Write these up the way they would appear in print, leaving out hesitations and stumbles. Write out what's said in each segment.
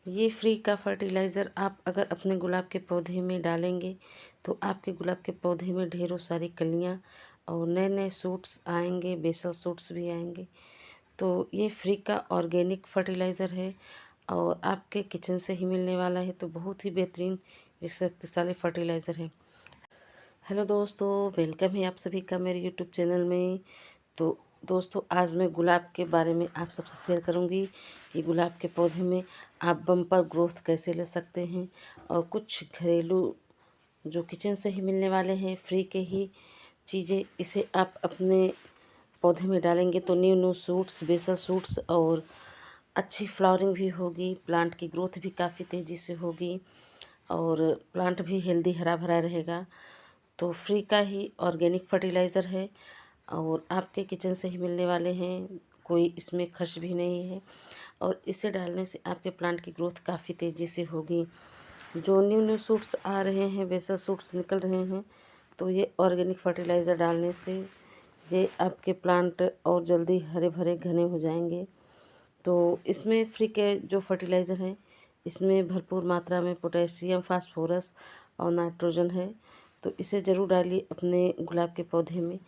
ये फ्री का फर्टिलाइज़र आप अगर अपने गुलाब के पौधे में डालेंगे तो आपके गुलाब के पौधे में ढेरों सारी कलियाँ और नए नए शूट्स आएंगे, बेसल शूट्स भी आएंगे। तो ये फ्री का ऑर्गेनिक फर्टिलाइज़र है और आपके किचन से ही मिलने वाला है, तो बहुत ही बेहतरीन शक्तिशाली फर्टिलाइज़र है। हेलो दोस्तों, वेलकम है आप सभी का मेरे यूट्यूब चैनल में। तो दोस्तों, आज मैं गुलाब के बारे में आप सबसे शेयर करूंगी कि गुलाब के पौधे में आप बम्पर ग्रोथ कैसे ले सकते हैं और कुछ घरेलू जो किचन से ही मिलने वाले हैं फ्री के ही चीज़ें, इसे आप अपने पौधे में डालेंगे तो new new shoots, basal shoots और अच्छी फ्लावरिंग भी होगी। प्लांट की ग्रोथ भी काफ़ी तेज़ी से होगी और प्लांट भी हेल्दी हरा भरा रहेगा। तो फ्री का ही ऑर्गेनिक फर्टिलाइज़र है और आपके किचन से ही मिलने वाले हैं, कोई इसमें खर्च भी नहीं है और इसे डालने से आपके प्लांट की ग्रोथ काफ़ी तेज़ी से होगी। जो न्यू न्यू शूट्स आ रहे हैं, बेसल शूट्स निकल रहे हैं, तो ये ऑर्गेनिक फर्टिलाइज़र डालने से ये आपके प्लांट और जल्दी हरे भरे घने हो जाएंगे। तो इसमें फ्री के जो फर्टिलाइज़र हैं, इसमें भरपूर मात्रा में पोटेशियम, फास्फोरस और नाइट्रोजन है। तो इसे ज़रूर डालिए अपने गुलाब के पौधे में।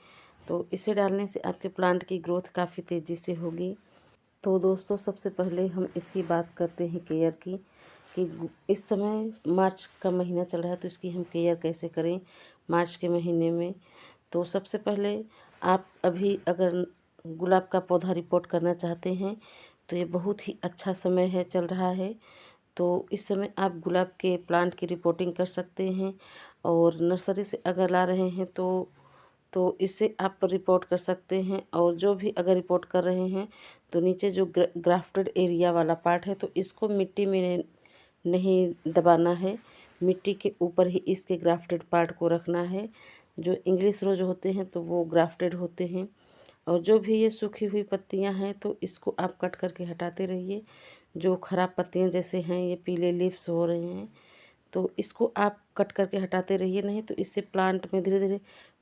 तो इसे डालने से आपके प्लांट की ग्रोथ काफ़ी तेज़ी से होगी। तो दोस्तों, सबसे पहले हम इसकी बात करते हैं केयर की, कि इस समय मार्च का महीना चल रहा है, तो इसकी हम केयर कैसे करें मार्च के महीने में। तो सबसे पहले आप अभी अगर गुलाब का पौधा रिपोर्ट करना चाहते हैं तो ये बहुत ही अच्छा समय है, चल रहा है। तो इस समय आप गुलाब के प्लांट की रिपोर्टिंग कर सकते हैं और नर्सरी से अगर ला रहे हैं तो इससे आप रिपोर्ट कर सकते हैं। और जो भी अगर रिपोर्ट कर रहे हैं तो नीचे जो ग्राफ्टेड एरिया वाला पार्ट है, तो इसको मिट्टी में नहीं दबाना है, मिट्टी के ऊपर ही इसके ग्राफ्टेड पार्ट को रखना है। जो इंग्लिश रोज होते हैं तो वो ग्राफ्टेड होते हैं और जो भी ये सूखी हुई पत्तियां हैं तो इसको आप कट करके हटाते रहिए। जो ख़राब पत्तियां जैसे हैं, ये पीले लीव्स हो रहे हैं, तो इसको आप कट करके हटाते रहिए, नहीं तो इससे प्लांट में धीरे धीरे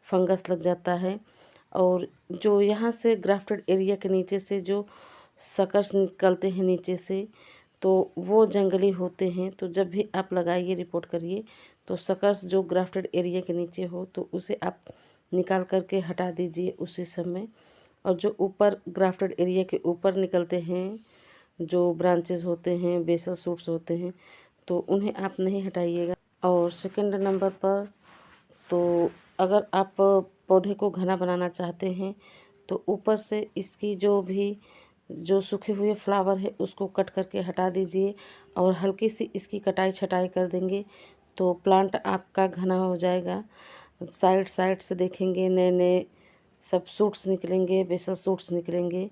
फंगस लग जाता है। और जो यहाँ से ग्राफ्टेड एरिया के नीचे से जो सकर्स निकलते हैं नीचे से, तो वो जंगली होते हैं। तो जब भी आप लगाइए, रिपोर्ट करिए, तो सकर्स जो ग्राफ्टेड एरिया के नीचे हो तो उसे आप निकाल करके हटा दीजिए उसी समय। और जो ऊपर ग्राफ्टेड एरिया के ऊपर निकलते हैं, जो ब्रांचेस होते हैं, बेसल शूट्स होते हैं, तो उन्हें आप नहीं हटाइएगा। और सेकंड नंबर पर, तो अगर आप पौधे को घना बनाना चाहते हैं तो ऊपर से इसकी जो सूखे हुए फ्लावर है उसको कट करके हटा दीजिए और हल्की सी इसकी कटाई छटाई कर देंगे तो प्लांट आपका घना हो जाएगा। साइड साइड से देखेंगे नए नए सब सूट्स निकलेंगे, बेसल सूट्स निकलेंगे,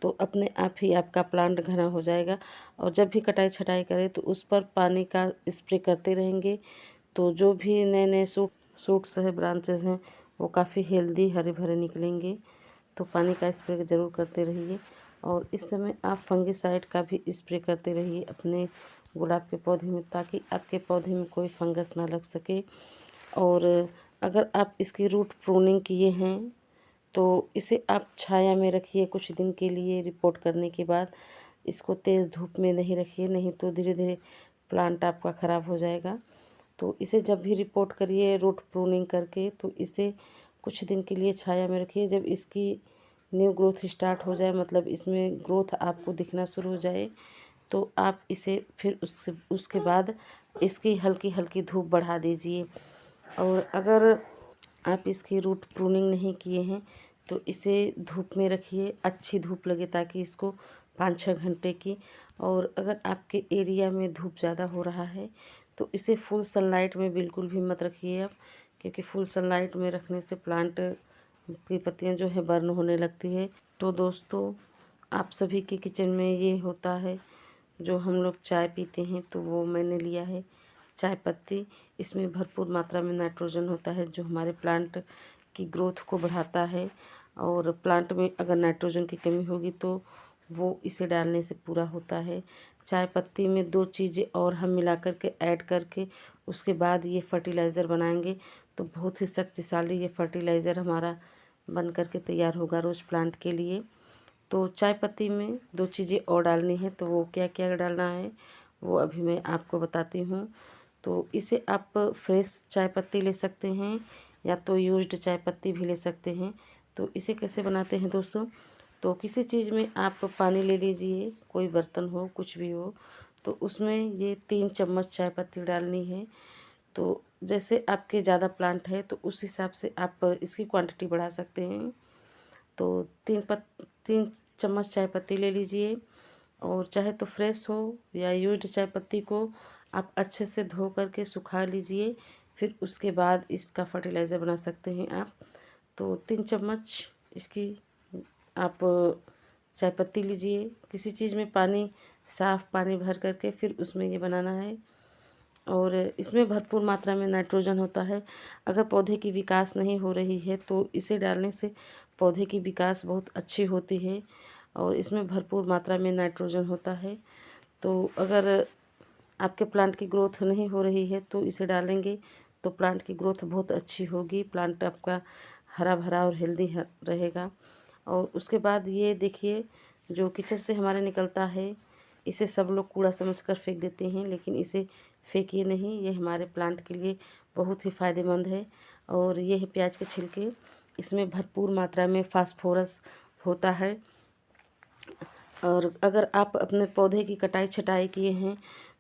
तो अपने आप ही आपका प्लांट घना हो जाएगा। और जब भी कटाई छटाई करें तो उस पर पानी का स्प्रे करते रहेंगे, तो जो भी नए नए सूट्स है, ब्रांचेस हैं, वो काफ़ी हेल्दी हरे भरे निकलेंगे। तो पानी का स्प्रे ज़रूर करते रहिए। और इस समय आप फंगिसाइड का भी स्प्रे करते रहिए अपने गुलाब के पौधे में, ताकि आपके पौधे में कोई फंगस ना लग सके। और अगर आप इसकी रूट प्रूनिंग किए हैं तो इसे आप छाया में रखिए कुछ दिन के लिए। रिपोर्ट करने के बाद इसको तेज़ धूप में नहीं रखिए, नहीं तो धीरे धीरे प्लांट आपका ख़राब हो जाएगा। तो इसे जब भी रिपोर्ट करिए रूट प्रूनिंग करके, तो इसे कुछ दिन के लिए छाया में रखिए। जब इसकी न्यू ग्रोथ स्टार्ट हो जाए, मतलब इसमें ग्रोथ आपको दिखना शुरू हो जाए, तो आप इसे फिर उससे उसके बाद इसकी हल्की हल्की धूप बढ़ा दीजिए। और अगर आप इसकी रूट प्रूनिंग नहीं किए हैं तो इसे धूप में रखिए, अच्छी धूप लगे, ताकि इसको 5-6 घंटे की। और अगर आपके एरिया में धूप ज़्यादा हो रहा है तो इसे फुल सनलाइट में बिल्कुल भी मत रखिए आप, क्योंकि फुल सनलाइट में रखने से प्लांट की पत्तियां जो है बर्न होने लगती है। तो दोस्तों, आप सभी के किचन में ये होता है, जो हम लोग चाय पीते हैं तो वो मैंने लिया है चाय पत्ती। इसमें भरपूर मात्रा में नाइट्रोजन होता है जो हमारे प्लांट की ग्रोथ को बढ़ाता है। और प्लांट में अगर नाइट्रोजन की कमी होगी तो वो इसे डालने से पूरा होता है। चाय पत्ती में 2 चीज़ें और हम मिला करके ऐड करके उसके बाद ये फर्टिलाइज़र बनाएंगे, तो बहुत ही शक्तिशाली ये फर्टिलाइज़र हमारा बन करके तैयार होगा रोज़ प्लांट के लिए। तो चाय पत्ती में 2 चीज़ें और डालनी है, तो वो क्या क्या डालना है वो अभी मैं आपको बताती हूँ। तो इसे आप फ्रेश चाय पत्ती ले सकते हैं या तो यूज्ड चाय पत्ती भी ले सकते हैं। तो इसे कैसे बनाते हैं दोस्तों, तो किसी चीज़ में आप पानी ले लीजिए, कोई बर्तन हो कुछ भी हो, तो उसमें ये 3 चम्मच चाय पत्ती डालनी है। तो जैसे आपके ज़्यादा प्लांट है तो उस हिसाब से आप इसकी क्वांटिटी बढ़ा सकते हैं। तो 3 चम्मच चाय पत्ती ले लीजिए, और चाहे तो फ्रेश हो या यूज्ड चाय पत्ती को आप अच्छे से धो करके सुखा लीजिए, फिर उसके बाद इसका फर्टिलाइज़र बना सकते हैं आप। तो 3 चम्मच इसकी आप चाय पत्ती लीजिए, किसी चीज़ में पानी, साफ़ पानी भर करके फिर उसमें ये बनाना है। और इसमें भरपूर मात्रा में नाइट्रोजन होता है। अगर पौधे की विकास नहीं हो रही है तो इसे डालने से पौधे की विकास बहुत अच्छी होती है, और इसमें भरपूर मात्रा में नाइट्रोजन होता है। तो अगर आपके प्लांट की ग्रोथ नहीं हो रही है तो इसे डालेंगे तो प्लांट की ग्रोथ बहुत अच्छी होगी, प्लांट आपका हरा भरा और हेल्दी रहेगा। और उसके बाद ये देखिए, जो किचन से हमारे निकलता है, इसे सब लोग कूड़ा समझकर फेंक देते हैं, लेकिन इसे फेंकिए नहीं, ये हमारे प्लांट के लिए बहुत ही फ़ायदेमंद है। और ये है प्याज के छिलके, इसमें भरपूर मात्रा में फास्फोरस होता है। और अगर आप अपने पौधे की कटाई छटाई किए हैं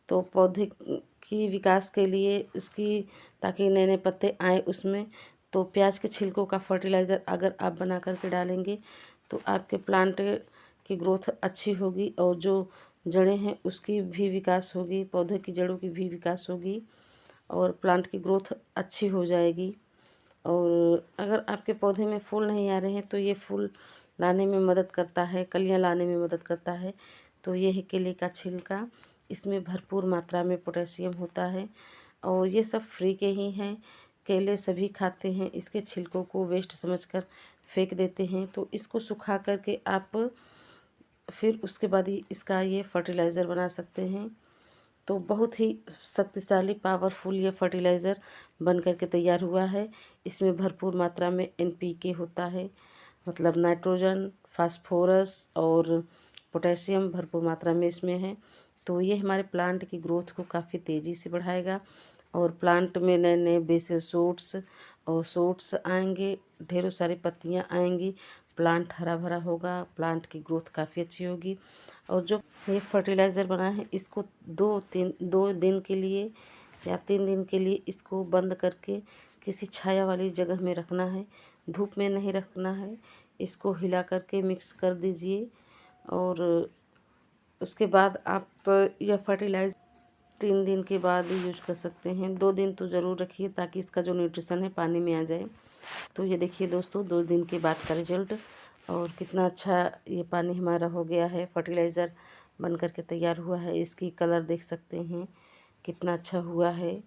तो पौधे की विकास के लिए उसकी, ताकि नए नए पत्ते आए उसमें, तो प्याज के छिलकों का फर्टिलाइज़र अगर आप बना करके डालेंगे तो आपके प्लांट की ग्रोथ अच्छी होगी, और जो जड़ें हैं उसकी भी विकास होगी, पौधे की जड़ों की भी विकास होगी, और प्लांट की ग्रोथ अच्छी हो जाएगी। और अगर आपके पौधे में फूल नहीं आ रहे हैं तो ये फूल लाने में मदद करता है, कलियां लाने में मदद करता है। तो ये है केले का छिलका, इसमें भरपूर मात्रा में पोटेशियम होता है, और ये सब फ्री के ही हैं। केले सभी खाते हैं, इसके छिलकों को वेस्ट समझकर फेंक देते हैं। तो इसको सुखा करके आप फिर उसके बाद ही इसका ये फर्टिलाइज़र बना सकते हैं। तो बहुत ही शक्तिशाली पावरफुल ये फर्टिलाइज़र बन कर के तैयार हुआ है। इसमें भरपूर मात्रा में एनपीके होता है, मतलब नाइट्रोजन, फास्फोरस और पोटेशियम भरपूर मात्रा में इसमें है। तो ये हमारे प्लांट की ग्रोथ को काफ़ी तेज़ी से बढ़ाएगा, और प्लांट में नए नए बेसल शूट्स और शूट्स आएंगे, ढेरों सारी पत्तियाँ आएंगी, प्लांट हरा भरा होगा, प्लांट की ग्रोथ काफ़ी अच्छी होगी। और जो ये फर्टिलाइज़र बना है इसको 2 दिन के लिए या 3 दिन के लिए इसको बंद करके किसी छाया वाली जगह में रखना है, धूप में नहीं रखना है। इसको हिला करके मिक्स कर दीजिए, और उसके बाद आप यह फर्टिलाइज़र 3 दिन के बाद यूज कर सकते हैं। 2 दिन तो ज़रूर रखिए ताकि इसका जो न्यूट्रिशन है पानी में आ जाए। तो ये देखिए दोस्तों, 2 दिन के बाद का रिजल्ट, और कितना अच्छा ये पानी हमारा हो गया है, फर्टिलाइज़र बन कर के तैयार हुआ है। इसकी कलर देख सकते हैं कितना अच्छा हुआ है,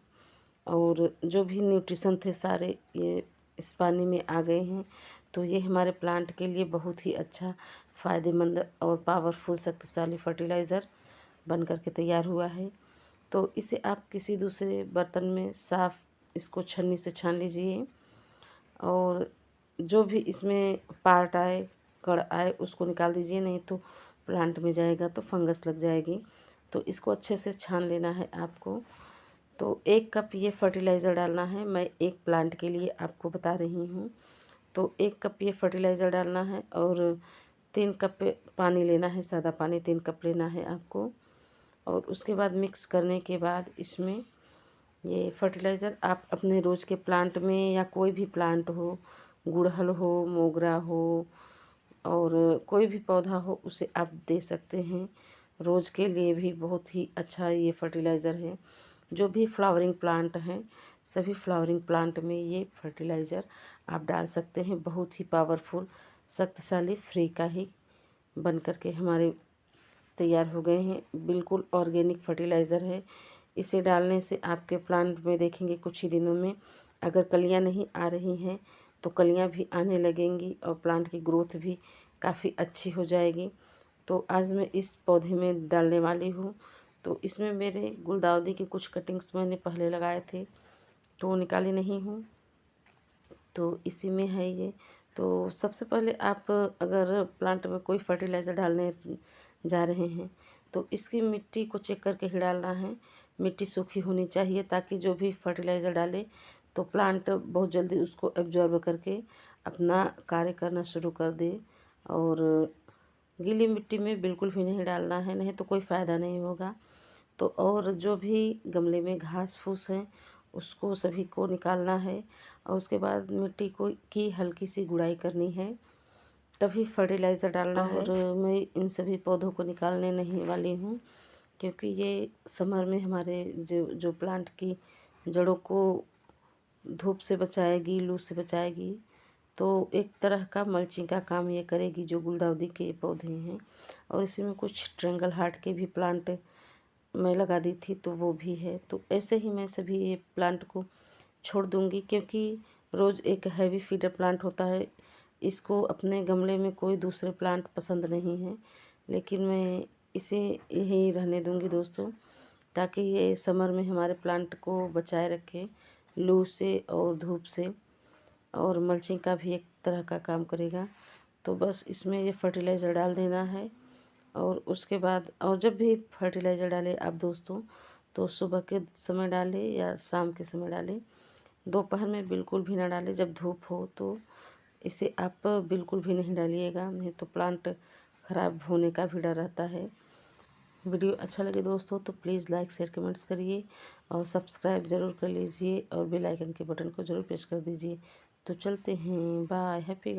और जो भी न्यूट्रिशन थे सारे ये इस पानी में आ गए हैं। तो ये हमारे प्लांट के लिए बहुत ही अच्छा, फ़ायदेमंद और पावरफुल शक्तिशाली फर्टिलाइज़र बन कर के तैयार हुआ है। तो इसे आप किसी दूसरे बर्तन में साफ़ इसको छन्नी से छान लीजिए, और जो भी इसमें पार्ट आए, कण आए, उसको निकाल दीजिए, नहीं तो प्लांट में जाएगा तो फंगस लग जाएगी। तो इसको अच्छे से छान लेना है आपको। तो 1 कप ये फर्टिलाइज़र डालना है, मैं एक प्लांट के लिए आपको बता रही हूँ। तो 1 कप ये फर्टिलाइज़र डालना है, और 3 कप पानी लेना है, सादा पानी 3 कप लेना है आपको। और उसके बाद मिक्स करने के बाद इसमें ये फर्टिलाइज़र आप अपने रोज़ के प्लांट में, या कोई भी प्लांट हो, गुड़हल हो, मोगरा हो, और कोई भी पौधा हो, उसे आप दे सकते हैं। रोज़ के लिए भी बहुत ही अच्छा ये फर्टिलाइज़र है। जो भी फ्लावरिंग प्लांट हैं, सभी फ्लावरिंग प्लांट में ये फर्टिलाइज़र आप डाल सकते हैं। बहुत ही पावरफुल, शक्तिशाली, फ्री का ही बन कर के हमारे तैयार हो गए हैं। बिल्कुल ऑर्गेनिक फर्टिलाइज़र है। इसे डालने से आपके प्लांट में देखेंगे कुछ ही दिनों में अगर कलियां नहीं आ रही हैं तो कलियां भी आने लगेंगी, और प्लांट की ग्रोथ भी काफ़ी अच्छी हो जाएगी। तो आज मैं इस पौधे में डालने वाली हूँ। तो इसमें मेरे गुलदाउदी की कुछ कटिंग्स मैंने पहले लगाए थे तो वो निकाली नहीं हूँ, तो इसी में है ये। तो सबसे पहले आप अगर प्लांट में कोई फर्टिलाइज़र डालने जा रहे हैं तो इसकी मिट्टी को चेक करके ही डालना है। मिट्टी सूखी होनी चाहिए ताकि जो भी फर्टिलाइज़र डाले तो प्लांट बहुत जल्दी उसको एब्जॉर्ब करके अपना कार्य करना शुरू कर दे। और गीली मिट्टी में बिल्कुल भी नहीं डालना है, नहीं तो कोई फ़ायदा नहीं होगा। तो और जो भी गमले में घास फूस है उसको सभी को निकालना है और उसके बाद मिट्टी को की हल्की सी गुड़ाई करनी है, तभी फर्टिलाइज़र डालना है। और मैं इन सभी पौधों को निकालने नहीं वाली हूँ क्योंकि ये समर में हमारे जो जो प्लांट की जड़ों को धूप से बचाएगी, लू से बचाएगी। तो एक तरह का मल्चिंग का काम ये करेगी जो गुलदाउदी के पौधे हैं। और इसी में कुछ ट्रैंगल हार्ट के भी प्लांट मैं लगा दी थी तो वो भी है। तो ऐसे ही मैं सभी ये प्लांट को छोड़ दूँगी क्योंकि रोज़ एक हैवी फीडर प्लांट होता है, इसको अपने गमले में कोई दूसरे प्लांट पसंद नहीं है, लेकिन मैं इसे यहीं रहने दूँगी दोस्तों, ताकि ये समर में हमारे प्लांट को बचाए रखे लू से और धूप से। और मल्चिंग का भी एक तरह का काम करेगा। तो बस इसमें ये फर्टिलाइज़र डाल देना है। और उसके बाद और जब भी फर्टिलाइज़र डालें आप दोस्तों तो सुबह के समय डालें या शाम के समय डालें, दोपहर में बिल्कुल भी ना डालें जब धूप हो। तो इसे आप बिल्कुल भी नहीं डालिएगा, नहीं तो प्लांट ख़राब होने का भी डर रहता है। वीडियो अच्छा लगे दोस्तों तो प्लीज़ लाइक शेयर कमेंट्स करिए और सब्सक्राइब ज़रूर कर लीजिए और बेल आइकन के बटन को ज़रूर प्रेस कर दीजिए। तो चलते हैं, बाय, हैप्पी गार्डन।